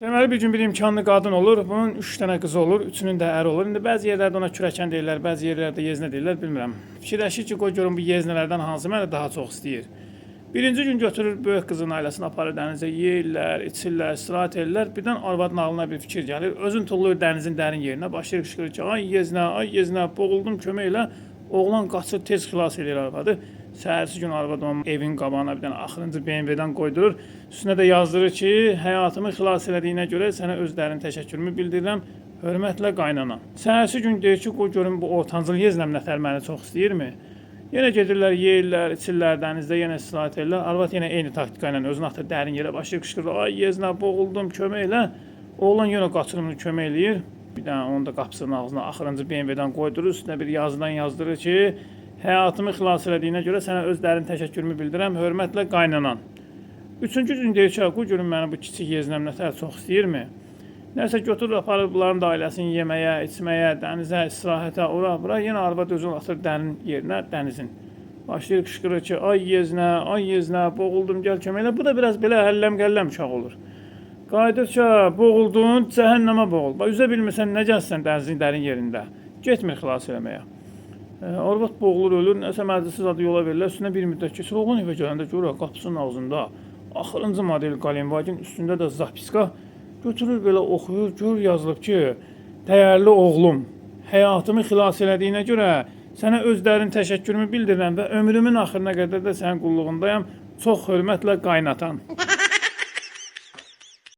Deməli bir gün bir imkanlı qadın olur. Bunun 3 dənə qızı olur, üçünün də əri olur. İndi bəzi yerlərdə ona kürəkən deyirlər, bəzi yerlərdə yeznə deyirlər, bilmirəm. Fikirləşir ki, qoy görüm bu yeznələrdən hansı məni daha çox istəyir. Birinci gün götürür böyük qızın ailəsini aparır dənizə, yeyirlər, içirlər, istirahət edirlər. Birdən arvadın ağlına bir fikir gəlir. Özün tulluyur dənizin dərin yerinə, başlayır qışqırır ki, ay yeznə, boğuldum kömək elə. Oğlan qaçır, tez xilas edir arvadı. Səhərsi gün arvad onun evin qabağına bir dənə axırıncı BMW-dən qoydurur. Üstünə də yazdırır ki, həyatımı xilas elədiyinə görə sənə öz dərin təşəkkürümü bildirirəm. Hörmətlə qaynana. Səhərsi gün deyir ki, qoy görüm bu ortancıl yeznəm nətər məni çox istəyirmi? Yenə gedirlər, yeyirlər, içirlər, dənizdə yenə istirahət edirlər. Arvad yenə eyni taktika ilə özünü atır dərin yerə, başlayır qışqırır. Ay yeznə, boğuldum, kömək elə. Oğlan yenə qaçırımını kömək eləyir. Bir dənə onun da qapısının ağzına axırıncı BMW-dən qoydurur. Üstünə bir yazıdan yazdırır ki, həyatımı xilas elədiyinə görə sənə öz dərin təşəkkürümü bildirirəm. Hörmətlə qaynanan. Üçüncü gün deyir ki, qoy görüm məni bu kiçik yeznəm nətər çox istəyirmi? Nəsə götürür aparır bunların da ailəsini yeməyə, içməyə, dənizə, istirahətə, ora, bura. Yenə arvad özünü atır dərin yerinə, dənizin. Başlayır qışqırır ki, ay yeznə, boğuldum, gəl kömək elə. Bu da biraz belə həlləm-qəlləm uşaq olur. Qayıdıqca boğuldun, cəhənnəmə boğul. Üzə bilmirsən, nə gəlsən dənizin dərin yerində. Getmir xilas eləməyə. Arvad boğulur, ölür, nəsə məclisiz adı yola verirlər. Üstünə bir müddət keçir. Oğlan evə gələndə görür, qapısının ağzında axırıncı model Qalenvagin, üstündə də zapiska. Götürür belə oxuyur, gör yazılıb ki, dəyərli oğlum, həyatımı xilas elədiyinə görə sənə öz dərin təşəkkürümü bildirirəm və ömrümün axırına qədər də sənin qulluğundayam. Çox hörmətlə qaynatan.